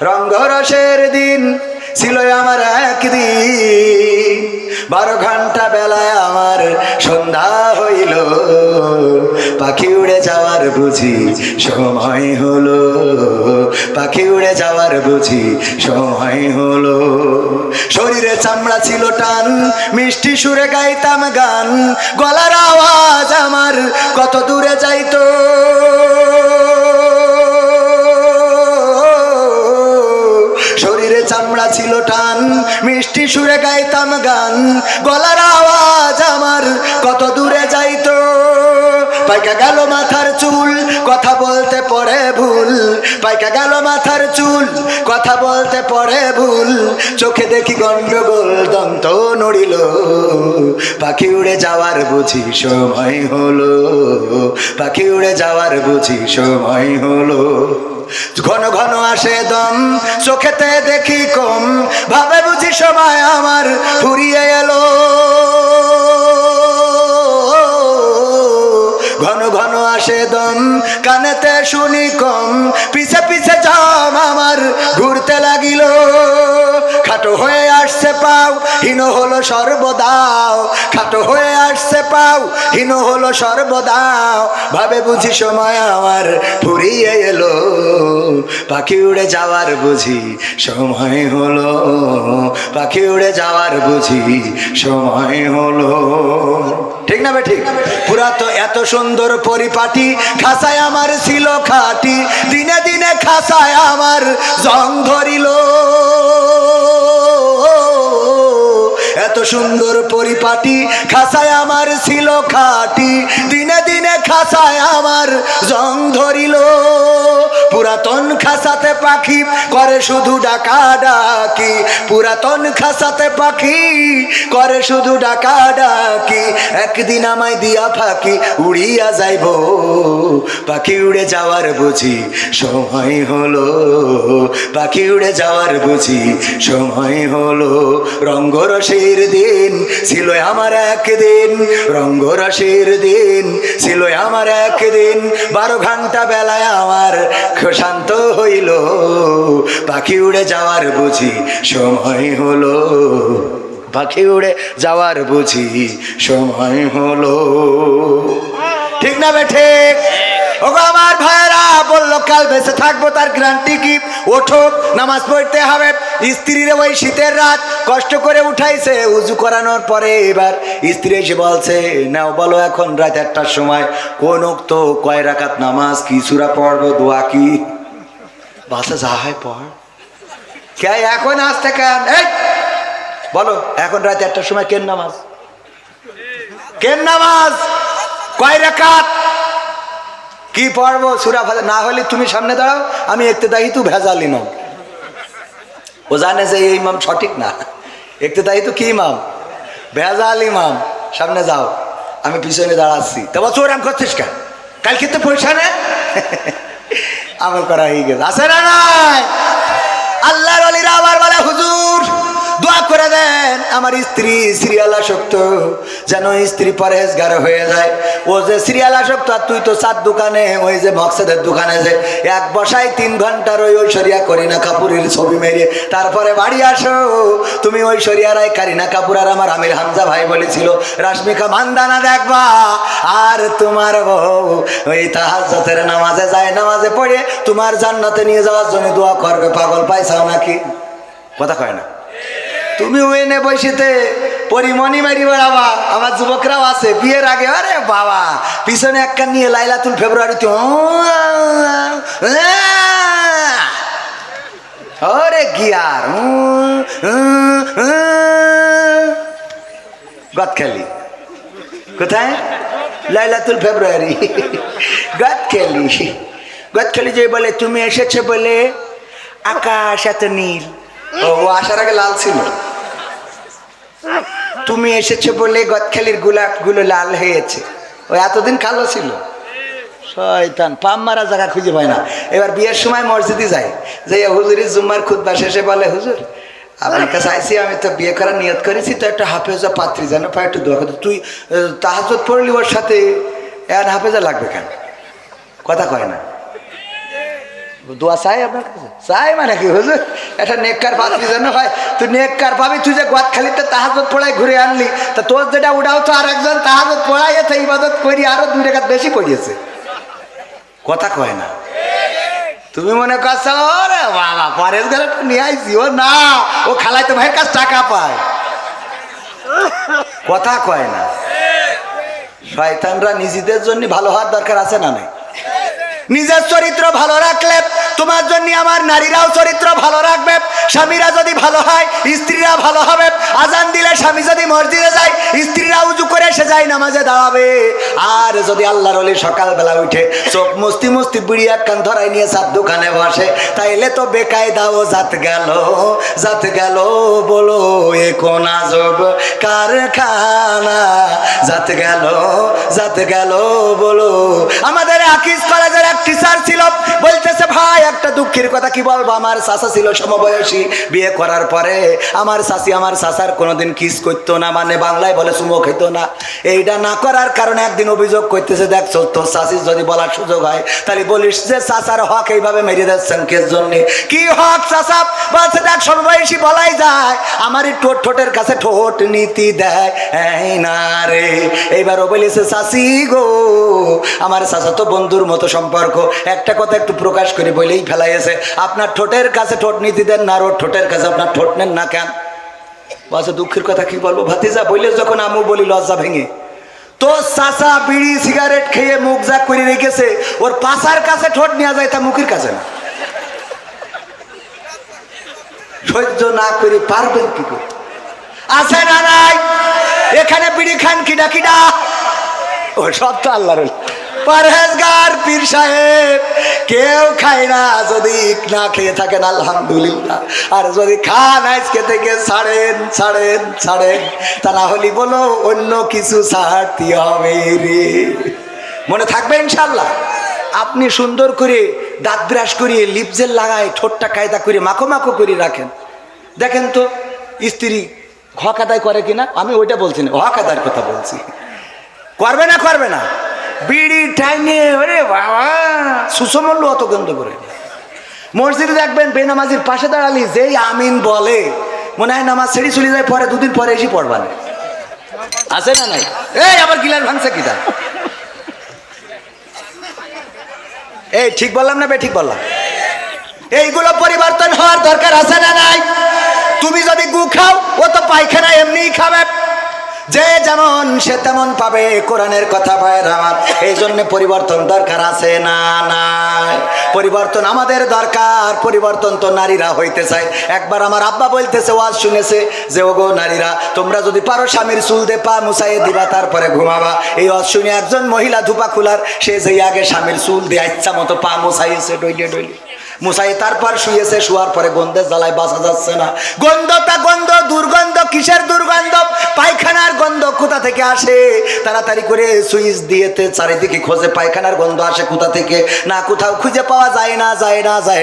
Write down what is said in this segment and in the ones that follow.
রঙ্গরসের দিন ছিল আমার একদিন, 12 ঘন্টা বেলায় আমার সন্ধ্যা হইল, পাখি উড়ে যাওয়ার বুঝি সময় হলো, পাখি উড়ে যাওয়ার বুঝি সময় হলো। শরীরে চামড়া ছিল টান, মিষ্টি সুরে গাইতাম গান, গলার আওয়াজ আমার কত দূরে যাইতো। শরীরে চামড়া ছিল টান, মিষ্টি সুরে গাইতাম গান, গলার আওয়াজ আমার কত দূরে যাইতো। পাইকা গেল মাথার চুল, কথা বলতে পড়ে ভুল, পাইকা গেল মাথার চুল, কথা বলতে পড়ে ভুল, চোখে দেখি গন্ডগোল, দন্ত নড়িল, পাখি উড়ে যাওয়ার বুঝি সময় হলো, পাখি উড়ে যাওয়ার বুঝি সময় হলো। ঘন ঘন আসে দম, চোখেতে দেখি কম, ভাবে বুঝি সময় আমার ফুরিয়ে এলো। ঘন ঘন আসে দম, কানেতে শুনি কম, পিছে পিছে জাম আমার ঘুরতে লাগিল। খাটো হয়ে আসছে পাও, হীন হলো সর্বদাও, খাটো হয়ে আসছে পাও, হীন হলো সর্বদাও, ভাবে বুঝি সময় আমার ফুরিয়ে এলো, পাখি উড়ে যাওয়ার বুঝি সময় হলো, পাখি উড়ে যাওয়ার বুঝি সময় হলো। ঠিক না বে ঠিক? পুরা তো এত সুন্দর পরিপাটি, খাসায় আমার ছিল খাটি, দিনে দিনে খাসায় আমার জং ধরিল। এত সুন্দর পরিপাটি, খাসায় আমার ছিল খাটি, দিনে দিনে খাসায় আমার জং ধরিল। পুরাতন খাসাতে পাখি করে শুধু ডাকা ডাকি, পুরাতন খাসাতে পাখি করে শুধু ডাকা ডাকি, একদিন আমায় দিয়া ফাঁকি উড়িয়া যাইব, পাখি উড়ে যাওয়ার বুঝি সময় হলো, পাখি উড়ে যাওয়ার বুঝি সময় হলো। রঙ্গরসের দিন ছিল আমার একদিন, রঙ্গরসের দিন ছিল আমার একদিন, 12 ঘন্টা বেলায় আমার শান্ত হইল, পাখি উড়ে যাওয়ার বুঝি সময় হলো, পাখি উড়ে যাওয়ার বুঝি সময় হলো। ঠিক না বেঠে? ওগো আমার ভাইরা, বললো কাল বেঁচে থাকবো তার গ্যারান্টি কি? ওঠো, নামাজ পড়তে হবে। স্ত্রীর ওই শীতের রাত কষ্ট করে উঠাইছে, উজু করানোর পরে এবার স্ত্রী এসে বলছে, নাও বলো এখন রাত 1টার সময় কোন উক্ত কয় রাকাত নামাজ, কি সূরা পড়বো, দোয়া কি? বাসা যা হয় পড়, কে এখন আসতে কেন? এই বলো এখন রাত 1টার সময় কেন নামাজ, কেন নামাজ, কয় রাকাত, কি পড়বো? সূরা ফাতিহা। না হলে তুমি সামনে দাঁড়াও, আমি ইক্তেদাই তো ভেজাল ইমাম। ও জানে যে এই ইমাম সঠিক না, ইক্তেদাই তো কি ইমাম, ভেজাল ইমাম। সামনে যাও, আমি পিছনে দাঁড়াচ্ছি। তা বলছো ওরাম করছিস কেন? কালকে তো পয়সা নে আমল করা হয়ে গেছে, আছে না নাই? আল্লাহর ওলিরা আবার বলে, হুজুর দোয়া করে দেন আমার স্ত্রী সিরিয়াল আসক্ত, যেন স্ত্রী পরহেজগার হয়ে যায়। ও যে সিরিয়াল আসক্ত, আর তুই তো চার দোকানে, ওই যে মকসেদের দোকানে যে এক বসায় 3 ঘন্টার ওই ঐশ্বরিয়া করিনা কাপুরের ছবি মেরে তারপরে বাড়ি আসো। তুমি ঐশ্বরিয়া রায়, কারিনা কাপুর আর আমার আমির হামজা ভাই বলেছিল রাশমিকা মান্দানা দেখবা, আর তোমার বউ ওই তাহাজ্জুদের নামাজে যায়, নামাজে পড়ে তোমার জান্নাতে নিয়ে যাওয়ার জন্য দোয়া করবে। পাগল পাইছাও নাকি? কথা কয় না? তুমি ওই নে বসিতে পরিমণি মারি বেড়াবা। আমার যুবকরাও আছে বিয়ের আগে, আরে বাবা পিছনে এক কান নিয়ে লাইলাতুল ফেব্রুয়ারিতে ওরে গিয়ার গদখালি। কোথায়? লাইলাতুল ফেব্রুয়ারি গদখালি। গদখালি যে বলে তুমি এসেছে বলে আকাশ এত নীল, ও আসার আগে লাল ছিল। তুমি এসেছো বলে গদখালির গোলাপগুলো লাল হয়েছে, ও এতদিন কালো ছিল। শয়তান, পাম মারা জায়গা খুঁজে পায় না। এবার বিয়ের সময় মসজিদে যায়, যে হুজুরের জুম্মার খুতবা শেষে বলে, হুজুর আপনার কাছে আইসি, আমি তো বিয়ে করার নিয়ত করেছি, তো একটা হাফেজা পাত্রী যেন পাই, একটু দোয়া করতে। তুই তাহাজ্জুদ পড়লি, ওর সাথে হাফেজা লাগবে কেন? কথা কয় না। দোয়া চাই আপনার কাছে? চাই মানে কি হুজুর, একটা নেককার পাত্রী জন্য হয়। তুই নেককার পাবি, তুই যে গোয়াত খালিতে তাহাজ্জুদ পড়াই ঘুরে আনলি, তা তোর যেটা উঠাও তো আর একজন তাহাজ্জুদ পড়াই এতে ইবাদত করি আরো 2 রাকাত বেশি পড়িয়েছে। কথা কয় না? তুমি মনে করছো ওরে বাবা পরের ঘরে নিয়ে আইছি, ও না, ও খালাই তো ভাইয়ের কাছে টাকা পায়। কথা কয় না? শয়তানরা নিজেদের জন্য ভালো হওয়ার দরকার আছে না নাই? নিজের চরিত্র ভালো রাখলে তোমার জন্য আমার নারীরাও চরিত্র ভালো রাখবে। স্বামীরা যদি ভালো হয় স্ত্রীরা ভালো হবে। আজান দিলে স্বামী যদি মসজিদে যায় স্ত্রীরা উজু করে এসে যায় নামাজে দাঁড়াবে। আর যদি আল্লাহর ওলি সকালবেলা উঠে চোখ মুস্তি মুস্তি বিড়ি একখান ধরাই নিয়ে চার দোকানে বসে, তাইলে তো বেকায়দাও জাত গেল বলো এ কোন আজব কারখানা, জাত গেল বলো। আমাদের আকিজ কলেজের এক টিচার ছিল, বলতেছে ভাই একটা দুঃখের কথা কি বলবো, আমার চাচা ছিল সমবয়সী, বিয়ে করার পরে আমার চাচি আমার চাচার কোনোদিন কিস করতো না, মানে বাংলায় বলে চুমো খেত না। এইটা না করার কারণে একদিন অভিযোগ করতেছে, দেখছো তোর চাচির যদি বলার সুযোগ হয় তাহলে বলিস যে চাচার হক এইভাবে মেরে দিচ্ছেন কের জন্য? কি হক চাচা? বলছে দেখ সমবয়সী বলাই যায়, আমারই ঠোঁটের কাছে ঠোঁট নীতি দেয় না রে। এইবারও বলেছে চাচি গো আমার চাচা তো বন্ধুর মতো সম্পর্ক, একটা কথা একটু প্রকাশ করে বলেই ফেলাইছে, আপনার ঠোঁটের কাছে ঠোঁট নীতি দেন না, আর ওর ঠোঁটের কাছে আপনার ঠোঁট নেন না কেন? বলছে দুঃখের কথা কি বলবো ভাতিজা, বললে যখন আমু বলি লজ্জা ভেঙে। তো চাচা বিড়ি সিগারেট খেয়ে মুখ জাগ করে রেখেছে, ওর পাশার কাছে ঠোঁট নেওয়া যায় তা মুখের কাছে না। সহ্য না করে পারবেন কি করে? আছে না নাই? এখানে বিড়ি খান কিডা কিডা? ও সব তো আল্লাহর পরহেজগার পীর সাহেব, কেউ খায় না যদি না খেয়ে থাকেন আলহামদুলিল্লাহ, আর যদি খান আজকে থেকে ছাড়েন তা না হলে বলো অন্য কিছু ছাড়তে হবে রে। মনে থাকবে ইনশাল্লাহ। আপনি সুন্দর করে দাঁত ব্রাশ করিয়ে লিপজেল লাগায় ঠোঁটটা কায়দা করে মাখো করে রাখেন, দেখেন তো স্ত্রী হক আদায় করে কিনা। আমি ওইটা বলছি না, হক আদায়ের কথা বলছি। করবে না বিড়ি টাইনে, ওরে বাবা সুসমল্য অত গন্ধ করে। মসজিদে দেখবেন বেনামাজির পাশে দাঁড়ালি যেই আমিন বলে মনে হয় নামাজ ছেড়ে চলে যায়, পরে 2 দিন পরে এসে পড়বা না। আছে না নাই? এই আবার গিলার ভাঙছে কিটা? এই ঠিক বললাম না বে ঠিক বললাম? এইগুলো পরিবর্তন হওয়ার দরকার আছে না নাই? তুমি যদি গু খাও ও তো পায়খানা এমনিই খাবে, যে যেমন সে তেমন পাবে, কোরআনের কথা ভাইয়ের আমার। এই জন্য পরিবর্তন দরকার আছে না নাই? পরিবর্তন আমাদের দরকার। পরিবর্তন তো নারীরা হইতে চায়। একবার আমার আব্বা বলতেছে, ওয়াজ শুনেছে যে ওগো নারীরা তোমরা যদি পারো স্বামীর চুল দিয়ে পা মুছাইয়ে দিবা তারপরে ঘুমাবা। এই ওয়াজ শুনে একজন মহিলা ধুপা খুলার, সে যে আগে স্বামীর চুল দিয়ে ইচ্ছা মতো পা মুছাইয়েছে, ডইলে মুছাই তারপর শুয়েছে, শোয়ার পরে গন্ধের জ্বালায় বাঁচা যাচ্ছে না। গন্ধটা গন্ধ, দুর্গন্ধ। কিসের দুর্গন্ধ? পায়খানার গন্ধ। কোথা থেকে আসে? তাড়াতাড়ি করে সুইচ দিয়েতে চারিদিকে খোঁজে পায়খানার গন্ধ আসে কোথা থেকে, না কোথাও খুঁজে পাওয়া যায়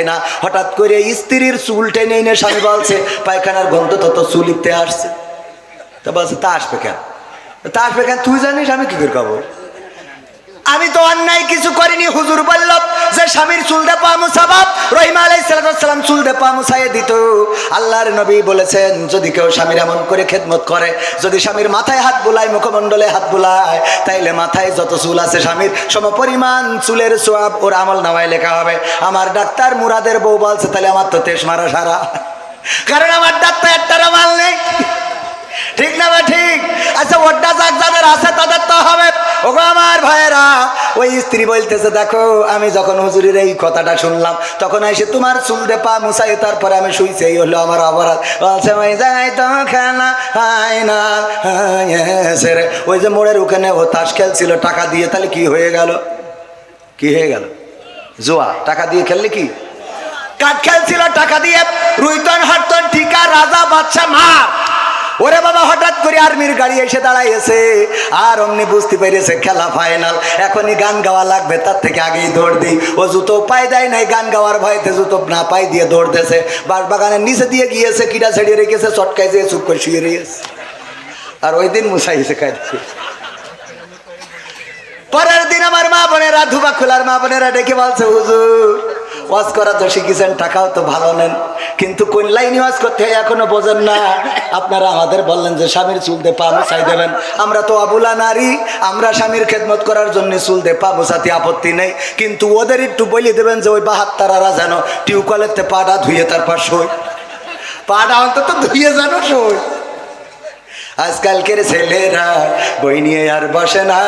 না। হঠাৎ করে স্ত্রীর চুল টেনে এনে স্বামী বলছে পায়খানার গন্ধ তো চুলিতে আসছে। তা বলছে তা আসবে কেন? তুই জানিস আমি কি করে খাবো? আমি তো অন্যায় কিছু করিনি। হুজুর বলল যে স্বামীর চুল দে পা মুছাবা। রহিমা আলাইহিস সালাম চুল দে পা মুছাইয়ে দিত। আল্লাহর নবী বলেছেন যদি কেউ স্বামীর এমন করে খেদমত করে, যদি স্বামীর মাথায় হাত বুলায়, মুখমণ্ডলে হাত বুলায়, তাইলে মাথায় যত চুল আছে স্বামীর সমপরিমাণ চুলের সোয়াব ওর আমল নামায় লেখা হবে। আমার ডাক্তার মুরাদের বউ বলছে তাহলে আমার তো তেশ মারা সারা, কারণ আমার ডাক্তার একটা মাল নেই। ঠিক না? ঠিক। আচ্ছা ওটা যাদের আছে তাদের তো হবে। ওগো আমার ভাইয়েরা, ওই স্ত্রী বলতেছে দেখো আমি যখন হুজুরের এই কথাটা শুনলাম তখন এসে তোমার চুল দে পা মুছাই তারপরে আমি শুইছি, এই হলো আমার অপরাধ। বলছে ওই যাই তো খেলা হয় না। ওই যে মোড়ের ওখানে ও তাস খেলছিল টাকা দিয়ে, তাহলে কি হয়ে গেল? জুয়া। টাকা দিয়ে খেললে কি? কাঠ খেলছিল টাকা দিয়ে, রুইতন হটতন টিকা রাজা বাদশা মার। ওরে বাবা হঠাৎ করে আর্মির গাড়ি এসে দাঁড়াইছে, আর অমনি বুঝতে পেরেছে খেলা ফাইনাল, এখনই গান গাওয়া লাগবে, তার থেকে আগেই দৌড় দিই। ও জুতো পাই দেয় নাই, গান গাওয়ার ভয়তে জুতো না পাই দিয়ে দৌড়তেছে। বাঁশবাগানের নিচে দিয়ে গিয়েছে, কিটা ছেড়িয়ে রেখেছে, চটকাই দিয়ে চুপ করে শুয়ে রয়েছে। আর ওই দিন মুছাইছে খাইছে। পরের দিন আমার মা বোনেরা, ধুবা খোলার মা বোনেরা ডেকে বলছে হুজুর ওয়াজ করা তো শিখেছেন, টাকাও তো ভালো নেন, কিন্তু কোন লাইনে ওয়াজ করতে হয় এখনো বোঝেন না। আপনারা আমাদের বললেন যে স্বামীর চুল দিয়ে পা মুছাই দেবেন, আমরা তো অবলা নারী, আমরা স্বামীর খেদমত করার জন্য চুল দিয়ে পা মুছাতে আপত্তি নেই, কিন্তু ওদের একটু বলে দেবেন যে ওই 72 যেন টিউবওয়েলের পাটা ধুয়ে তারপর শোয়, পাটা অন্তত ধুয়ে যেন শোয়। আজকালকের ছেলেরা বই নিয়ে আর বসে না,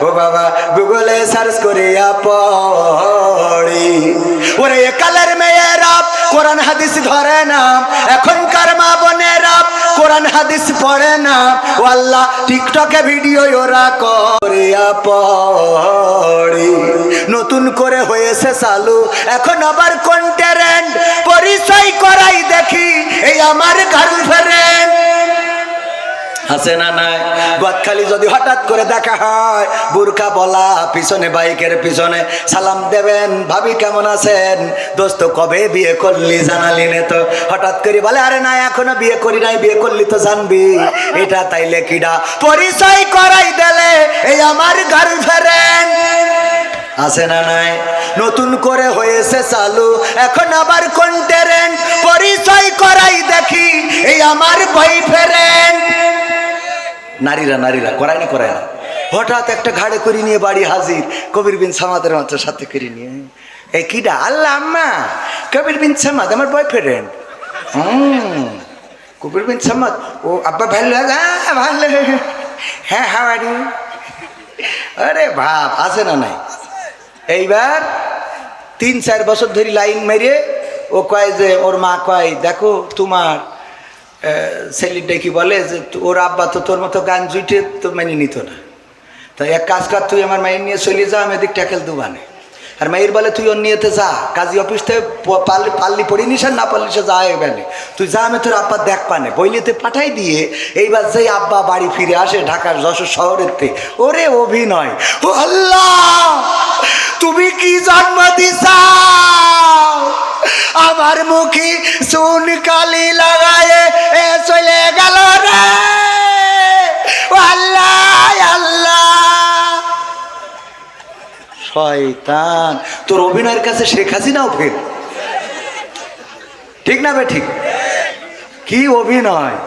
ও বাবা গুগলে সার্চ করে পড়ি। ওরে কালের মেয়েরা কোরআন হাদিস ধরে না, এখনকার মা বোনেরা কোরআন হাদিস পড়ে না, ও আল্লাহ টিকটকে ভিডিও ওরা করে পড়ি। নতুন করে হয়েছে চালু এখন আবার কন্টেন্ট, পরিচয় করাই দেখি এই আমার গার্লফ্রেন্ড আছে না নাই। গদখালি যদি হঠাৎ করে দেখা হয়, বুরকা বলা, পিছনে বাইকের পিছনে সালাম দেবেন, ভাবি কেমন আছেন, দোস্ত কবে বিয়ে করলি জানালি নে তো, হঠাৎ করে বলে আরে না এখনো বিয়ে করি নাই, বিয়ে করলি তো জানবি, এটা তাইলে কিডা, পরিচয় করাই দিলে এই আমার গার্লফ্রেন্ড আছে না নাই। নতুন করে হয়েছে চালু এখন আবার কন্টেন্ট, পরিচয় করাই দেখি এই আমার বয়ফ্রেন্ড। নারীরা নারীরা করায় না করায় না, হঠাৎ একটা ঘাড়ে করে নিয়ে বাড়ি হাজির, কবির বিন সামাদের মাত্র সাথে করে নিয়ে, এই কিডা, আল্লাহ আম্মা কবির বিন সামাদ আমার বয়ফ্রেন্ড। কবির বিন সামাদ, ও আব্বা ভালো, ভালো, হ্যাঁ হাউ আর ইউ। আরে ভাব আছে না নাই। এইবার 3-4 বছর ধরে লাইন মেরে ও কয় যে ওর মা কয় দেখো তোমার ছেলেটা কি বলে যে ওর আব্বা তো তোর মতো গান জুইটে তো মেনে নিত না, তাই এক কাজ কর তুই আমার মায়ের নিয়ে চলে যা, আমি এদিক ট্যাকেল দুবানে। আর মায়ের বলে তুই ওর নিয়েতে যা, কাজী অফিস থেকে পারলি পড়িনিস আর না পারলি সে যা এবারে, তুই যা আমি তোর আব্বা দেখ পানে বইলেতে পাঠাই দিয়ে। এইবার যেই আব্বা বাড়ি ফিরে আসে ঢাকার যশোর শহরের থেকে, ওরে অভিনয়, ও আল্লাহ তুমি কি জন্ম দিছাও, আমার মুখে চুন কালি লাগায়ে এ চলে গেল রে, ও আল্লাহ আল্লাহ। শয়তান তোর অভিনয়ের কাছে শেখ হাসিনাও ফের, ঠিক না বে ঠিক? কি অভিনয়,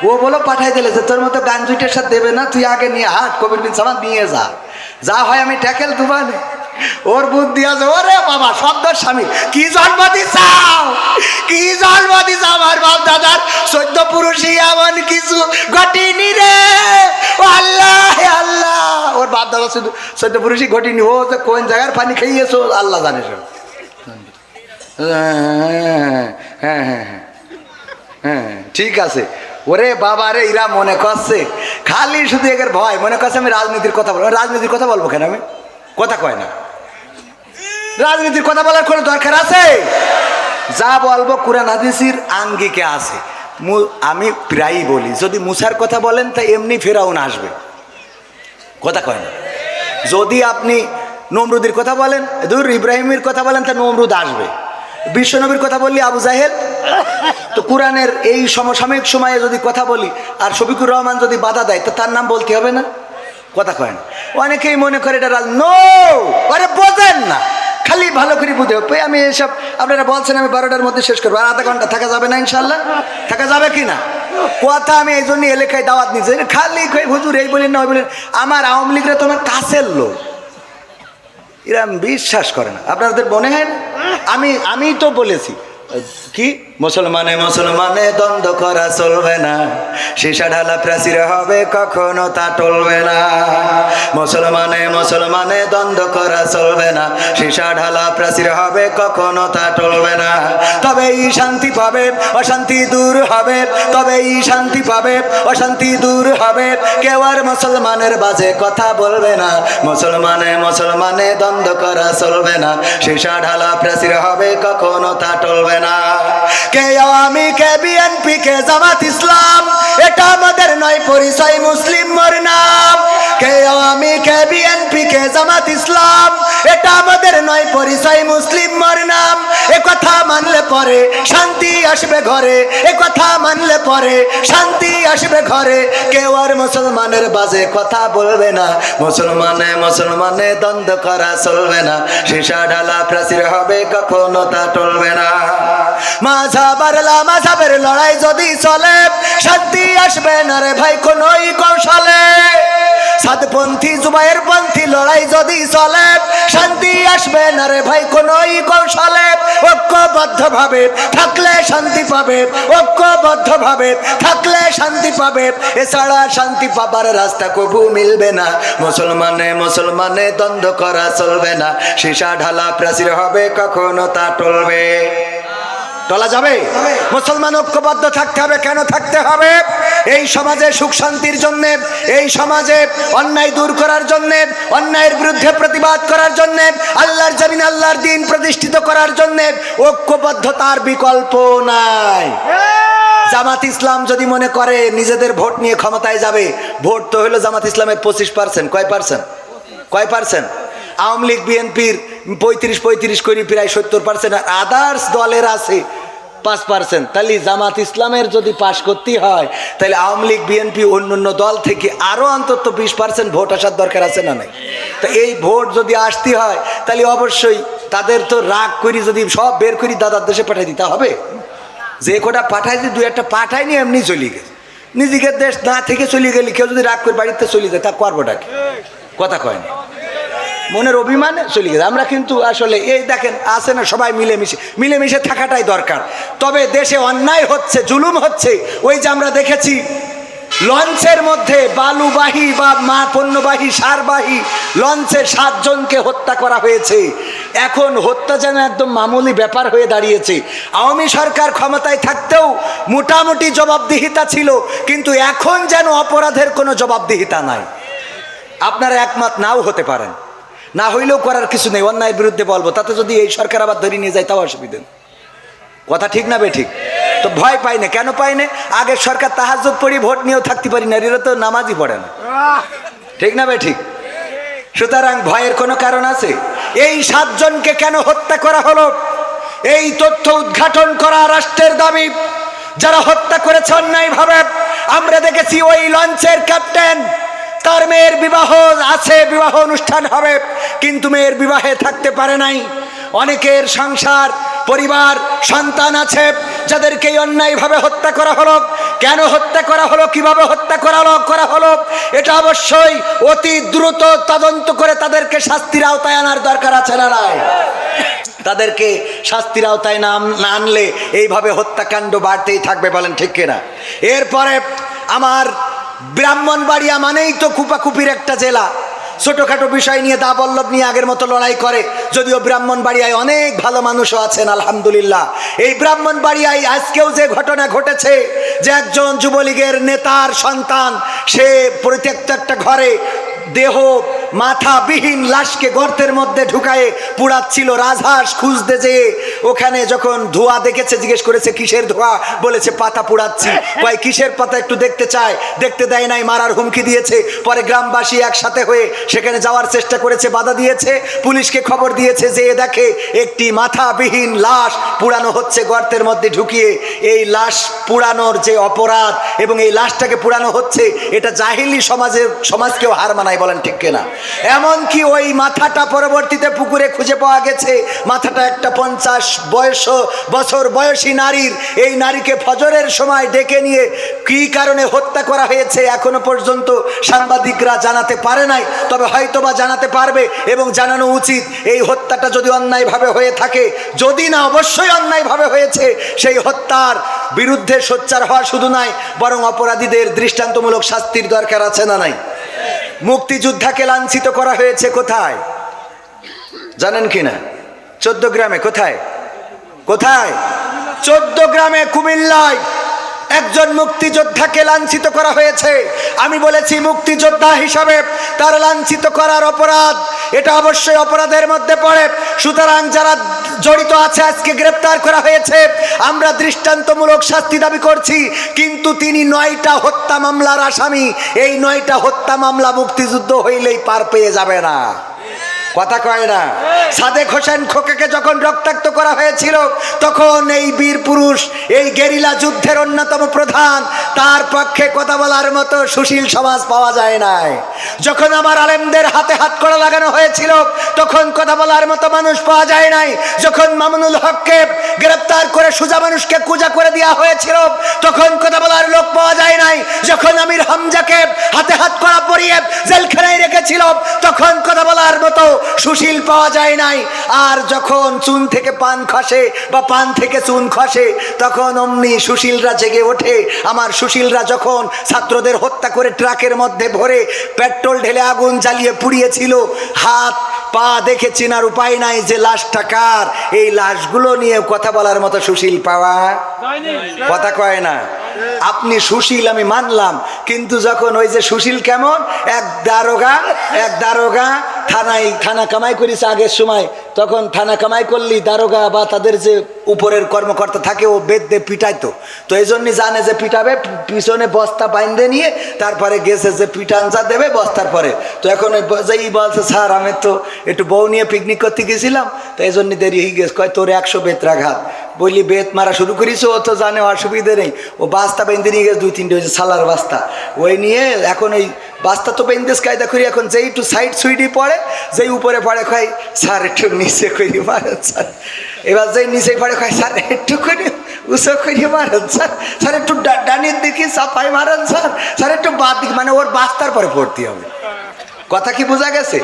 ও বলো পাঠাই দিলে যে তোর মতো গান জুটের সাথে দেবে না, তুই আগে নিয়ে হাট কবির বিন সামাদ নিয়ে যা, যা হয় আমি ট্যাকেল দুবানে। ওর বুদ্ধি আছে, ওরে বাবা শব্দর স্বামী কি জন্ম দিছাও, কি জন্ম দিছাও, আমার বাপ দাদার 14 পুরুষই এমন কিছু ঘটিনি রে, ও আল্লাহ আল্লাহ। ওর বাপ দাদা শুধু 14 পুরুষই ঘটিনি, ও যে কোন জায়গার পানি খাইয়েছো আল্লাহ জানে। হ্যাঁ হ্যাঁ হ্যাঁ হ্যাঁ ঠিক আছে। ওরে বাবা রে, এরা মনে করছে খালি শুধু এর ভয়, মনে করছে আমি রাজনীতির কথা বলবো। রাজনীতির কথা বলবো কেন, আমি কথা কয় না, রাজনীতির কথা বলার কোনো দরকার আছে? যা বলবো কোরআন হাদিসের আঙ্গিকে আছে। আমি প্রায়ই বলি যদি মুসার কথা বলেন তা এমনি ফেরাউন আসবে, কথা কয় না। যদি আপনি নমরুদের কথা বলেন, দূর ইব্রাহিমের কথা বলেন তা নমরুদ আসবে। বিশ্বনবীর কথা বললি আবু জাহেল। তো কোরআনের এই সমসাময়িক সময়ে যদি কথা বলি আর শফিকুর রহমান যদি বাধা দেয় তো তার নাম বলতে হবে না, কথা কয় না। অনেকেই মনে করে এটা নো, আরে বোঝেন না, খালি ভালো করে বুঝে। আমি এসব আপনারা বলছেন আমি 12টার মধ্যে শেষ করবো, আর আধা ঘন্টা থাকা যাবে না ইনশাল্লাহ? থাকা যাবে কি না? কথা আমি এই জন্য এলাকায় দাওয়াত নিচ্ছি, খালি হুজুর এই বলেন না ওই বলেন। আমার আওয়ামী লীগরা তোমার কাছের লোক, এরা বিশ্বাস করে না, আপনাদের মনে হয় না? আমি তো বলেছি কি মুসলমানে মুসলমানে দ্বন্দ্ব করা চলবে না, সীসা ঢালা প্রাচীর হবে কখনো তা টলবে না। মুসলমানে মুসলমানে দ্বন্দ্ব করা চলবে না, সীসা ঢালা প্রাচীর হবে কখনো তা টলবে না। তবেই শান্তি পাবে অশান্তি দূর হবে, তবেই শান্তি পাবে অশান্তি দূর হবে। কেউ আর মুসলমানের বাজে কথা বলবে না, মুসলমানে মুসলমানে দ্বন্দ্ব করা চলবে না, সীসা ঢালা প্রাচীর হবে কখনো তা টলবে না। কে আওয়ামী কে বিএনপি কে জামাত ইসলাম, এটা আমাদের নয় পরিচয় মুসলিম মোর নাম, কে আওয়ামী কে বিএনপি কে জামাত ইসলাম, এটা আমাদের নয় পরিচয় মুসলিম মোর নাম। এ কথা মানলে পরে শান্তি আসবে ঘরে, এ কথা মানলে পরে শান্তি আসবে ঘরে। কেউ আর মুসলমানের বাজে কথা বলবে না, মুসলমানে দ্বন্দ্ব করা চলবে না, সীসা ঢালা প্রাচীর হবে কখনো তা টলবে না। মাঝাবের লড়াই যদি চলে শান্তি আসবে না রে ভাই কোনই কৌশলে। সাদপন্থী জুবাইর পন্থী লড়াই যদি চলে শান্তি আসবে না রে ভাই কোনই কৌশলে। ঐক্যবদ্ধ ভাবে থাকলে শান্তি পাবে, ঐক্যবদ্ধ ভাবে থাকলে শান্তি পাবে, এছাড়া শান্তি পাবার রাস্তা কবু মিলবে না। মুসলমানে দ্বন্দ্ব করা চলবে না, সীসা ঢালা প্রাচীর হবে কখনো তা টলবে। টলা যাবে? মুসলমান ঐক্যবদ্ধ থাকতে হবে। কেন থাকতে হবে? এই সমাজে সুখ শান্তির জন্য, এই সমাজে অন্যায় দূর করার জন্য, অন্যায়ের বিরুদ্ধে প্রতিবাদ করার জন্য, আল্লাহর জমিন আল্লাহর দ্বীন প্রতিষ্ঠিত করার জন্য ঐক্যবদ্ধতার বিকল্প নাই। জামাত ইসলাম যদি মনে করে নিজেদের ভোট নিয়ে ক্ষমতায় যাবে, ভোট তো হলো জামাত ইসলামের 25%। কয় পার্সেন্ট? আওয়ামী লীগ বিএনপির 35 করে প্রায় 70%, আর আদার্স দলের আছে 5%। তাহলে জামাত ইসলামের যদি পাশ করতে হয় তাহলে আওয়ামী লীগ বিএনপি অন্যান্য দল থেকে আরো অন্তত 20% ভোট আসার দরকার আছে না নাই? তো এই ভোট যদি আসতে হয় তাহলে অবশ্যই তাদের তো রাগ করি যদি সব বের করি দাদার দেশে পাঠাই দিতে হবে। যে কোটা পাঠাই দিয়ে 2-1টা পাঠায়নি এমনি চলে গেছে। নিজেদের দেশ না থেকে চলে গেলে কেউ যদি রাগ করে বাড়িতে চলে যায় তা করবোটা কি? কথা কয় না, মনের অভিমানে চলে গেছে। আমরা কিন্তু আসলে এই দেখেন আছে না, সবাই মিলেমিশে থাকাটাই দরকার। তবে দেশে অন্যায় হচ্ছে, জুলুম হচ্ছে। ওই যে আমরা দেখেছি লঞ্চের মধ্যে বালুবাহী বা পণ্যবাহী সারবাহী লঞ্চে 7 জনকে হত্যা করা হয়েছে। এখন হত্যা যেন একদম মামুলি ব্যাপার হয়ে দাঁড়িয়েছে। আওয়ামী সরকার ক্ষমতায় থাকতেও মোটামুটি জবাবদিহিতা ছিল, কিন্তু এখন যেন অপরাধের কোনো জবাবদিহিতা নাই। আপনারা একমত নাও হতে পারেন, না হইলেও করার কিছু নেই, অন্যায়ের বিরুদ্ধে বলবো। তাতে যদি এই সরকার আবার ধরে নিয়ে যায় তাও অসুবিধা নেই। কথা ঠিক না বে ঠিক? তো ভয় পাই না। কেন পাই না? আগের সরকার তাহাজ্জুদ পড়ি ভোট নিয়েও থাকতে পারি না, এরা তো নামাজই পড়ে না। ঠিক না বে ঠিক? সুতরাং ভয়ের কোনো কারণ আছে? এই 7 জনকে কেন হত্যা করা হলো এই তথ্য উদ্ঘাটন করা রাষ্ট্রের দাবি। যারা হত্যা করেছে অন্যায়ভাবে, আমরা দেখেছি ওই লঞ্চের ক্যাপ্টেন, তার মেয়ের বিবাহ আছে, বিবাহ অনুষ্ঠান হবে, কিন্তু মেয়ের বিবাহে থাকতে পারে নাই। অনেকের সংসার পরিবার সন্তান আছে যাদেরকে অন্যায়ভাবে হত্যা করা হলো। কেন হত্যা করা হলো, কিভাবে হত্যা করা হলো এটা অবশ্যই অতি দ্রুত তদন্ত করে তাদেরকে শাস্তির আওতায় আনার দরকার আছে না নাই? তাদেরকে শাস্তির আওতায় না আনলে এইভাবে হত্যাকাণ্ড বাড়তেই থাকবে। বলেন ঠিক কিনা? এরপরে আমার ব্রাহ্মণবাড়িয়া মানেই তো কুপাকুপির একটা জেলা। ছোটখাটো বিষয় নিয়ে দাবল্লভ নিয়ে আগের মতো লড়াই করে, যদিও ব্রাহ্মণবাড়িয়ায় অনেক ভালো মানুষও আছেন আলহামদুলিল্লাহ। এই ব্রাহ্মণবাড়িয়ায় আজকেও যে ঘটনা ঘটেছে যে একজন যুবলীগের নেতার সন্তান সে পরিত্যক্ত একটা ঘরে দেহ মাথাবিহীন লাশকে গর্তের মধ্যে ঢুকায়ে পুড়াচ্ছিল। রাজহাঁস খুঁজতে যেয়ে ওখানে যখন ধোঁয়া দেখেছে জিজ্ঞেস করেছে কিসের ধোঁয়া, বলেছে পাতা পুড়াচ্ছি। কয় কিসের পাতা একটু দেখতে চায়, দেখতে দেয় নাই, মারার হুমকি দিয়েছে। পরে গ্রামবাসী একসাথে হয়ে সেখানে যাওয়ার চেষ্টা করেছে, বাধা দিয়েছে, পুলিশকে খবর দিয়েছে, যেয়ে দেখে একটি মাথাবিহীন লাশ পুড়ানো হচ্ছে গর্তের মধ্যে ঢুকিয়ে। এই লাশ পুড়ানোর যে অপরাধ এবং এই লাশটাকে পুড়ানো হচ্ছে, এটা জাহিলি সমাজকেও হার মানায়। বলেন ঠিক কিনা? এমনকি ওই মাথাটা পরবর্তীতে পুকুরে খুঁজে পাওয়া গেছে। মাথাটা একটা 50 বছর বয়সী নারীর। এই নারীকে ফজরের সময় ডেকে নিয়ে কী কারণে হত্যা করা হয়েছে এখনো পর্যন্ত সাংবাদিকরা জানাতে পারে নাই, তবে হয়তোবা জানাতে পারবে এবং জানানো উচিত। এই হত্যাটা যদি অন্যায়ভাবে হয়ে থাকে, যদি না অবশ্যই অন্যায়ভাবে হয়েছে, সেই হত্যার বিরুদ্ধে সোচ্চার হওয়া শুধু নয়, বরং অপরাধীদের দৃষ্টান্তমূলক শাস্তির দরকার আছে না নাই? মুক্তিযোদ্ধাকে লাঞ্ছিত করা হয়েছে কোথায় জানেন কিনা? 14 গ্রামে। কোথায়? 14 গ্রামে কুমিল্লায় একজন মুক্তিযোদ্ধাকে লাঞ্ছিত করা হয়েছে। আমি বলেছি মুক্তিযোদ্ধা হিসাবে তার লাঞ্ছিত করার অপরাধ এটা অবশ্যই অপরাধের মধ্যে পড়ে। সুতরাং যারা জড়িত আছে আজকে গ্রেপ্তার করা হয়েছে, আমরা দৃষ্টান্তমূলক শাস্তি দাবি করছি। কিন্তু তিনি 9টা হত্যা মামলার আসামি। এই 9টা হত্যা মামলা মুক্তিযুদ্ধ হইলেই পার পেয়ে যাবে না, কথা কয় না। সাদেক হোসেন খোকাকে যখন রক্তাক্ত করা হয়েছিল, তখন এই বীর পুরুষ, এই গেরিলা যুদ্ধের অন্যতম প্রধান, তার পক্ষে কথা বলার মতো সুশীল সমাজ পাওয়া যায় নাই। যখন আমার আলেমদের হাতে হাত কড়া লাগানো হয়েছিল, তখন কথা বলার মতো মানুষ পাওয়া যায় নাই। যখন মামুনুল হককে গ্রেপ্তার করে সোজা মানুষকে কুজা করে দেওয়া হয়েছিল, তখন কথা বলার লোক পাওয়া যায় নাই। যখন আমির হামজাকে হাতে হাত কড়া পরিয়ে জেলখানায় রেখেছিল, তখন কথা বলার মতো সুশীল পাওয়া যায় নাই। আর যখন চুন থেকে পান খসে বা পান থেকে চুন খসে, তখন অমনি সুশীলরা জেগে ওঠে। আমার সুশীলরা যখন ছাত্রদের হত্যা করে ট্রাকের মধ্যে ভরে পেট্রোল ঢেলে আগুন জ্বালিয়ে পুড়িয়েছিল, হাত পা দেখে চেনার উপায় নাই যে লাশটা কার। এই লাশগুলো নিয়ে কথা বলার মতো সুশীল পাওয়া, কথা কয় না। আপনি সুশীল আমি মানলাম, কিন্তু যখন ওই যে সুশীল কেমন, এক দারোগা থানা কামাই করেছে আগের সময়, তখন থানা কামাই করলি দারোগা বা তাদের যে উপরের কর্মকর্তা থাকে, ও বেদ পিটাইতো। তো এই জন্যই জানে যে পিটাবে, পিছনে বস্তা বাইন্ধে নিয়ে তারপরে গেছে যে পিটানচা দেবে বস্তার পরে। তো এখন যেই বলছে, স্যার আমি তো একটু বউ নিয়ে পিকনিক করতে গেছিলাম, তো এই জন্য দেরি হয়ে গেছে। কয় তোর 100 বেত্রাঘাত। বললি বেত মারা শুরু করিস, ও তো জানে অসুবিধে নেই। ও বাস্তা বেঁধে নিয়ে গেছে 2-3টে, হয়েছে সালার বাস্তা। ওই নিয়ে এখন এই বাস্তা তো বেঁধেস কায়দা করি। এখন যেই একটু সাইড সুইডি পড়ে, যেই উপরে পড়ে কয় স্যার একটু নিচে করি মারেন স্যার। এবার যেই নিচে পড়ে কয় স্যার একটু করে উঁচু করিয়ে মারেন স্যার, স্যার একটু ডানির দিকে চাপাই মারেন স্যার, স্যার একটু বাদ দিকে, মানে ওর বাস্তার পরে পড়তে হবে। কথা কি বোঝা গেছে?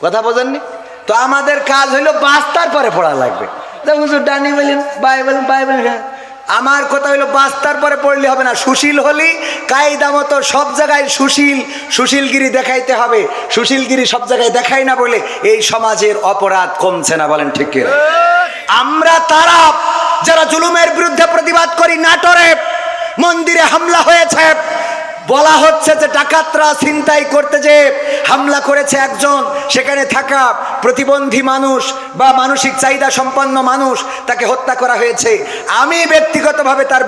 কথা বোঝেননি তো? আমাদের কাজ হইলো বাস্তার পরে পড়া লাগবে। ডানি বলেন বাই বলেন বাই বলেন, আমার কথা হইলো বাস্তার পরে পড়লে হবে না। সুশীল হলি কায়দা মতো সব জায়গায় সুশীলগিরি দেখাইতে হবে। সুশীলগিরি সব জায়গায় দেখাই না বলে এই সমাজের অপরাধ কমছে না, বলেন ঠিক কি? আমরা তারা যারা জুলুমের বিরুদ্ধে প্রতিবাদ করি, নাটোরে মন্দিরে হামলা হয়েছে, বলা হচ্ছে যে ডাকাতরা ছিনতাই করতে যে হামলা করেছে একজন, সেখানে থাকা প্রতিবন্ধী মানুষ বা মানসিক চাহিদা সম্পন্ন মানুষ, তাকে হত্যা করা হয়েছে। আমি ব্যক্তিগতভাবে তার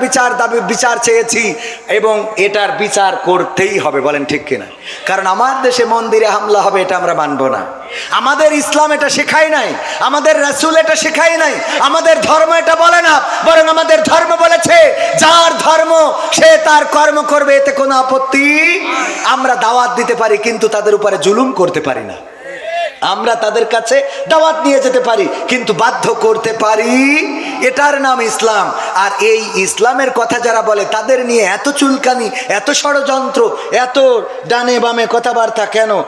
বিচার চেয়েছি এবং এটার বিচার করতেই হবে, বলেন ঠিক কিনা? কারণ আমার দেশে মন্দিরে হামলা হবে এটা আমরা মানব না। আমাদের ইসলাম এটা শেখায় নাই, আমাদের রাসূল এটা শেখায় নাই, আমাদের ধর্ম এটা বলে না। বরং আমাদের ধর্ম বলেছে যার ধর্ম সে তার কর্ম করবে, এতে কোনো আপত্তি। আমরা দাওয়াত দিতে পারি, কিন্তু তাদের উপরে জুলুম করতে পারি না। আমরা তাদের কাছে দাওয়াত নিয়ে যেতে পারি, কিন্তু বাধ্য করতে পারি, এটার নাম ইসলাম। আর এই ইসলামের কথা যারা বলে, তাদের নিয়ে এত চুলকানি, এত ষড়যন্ত্র, এত ডানে বামে কথাবার্তা কেন?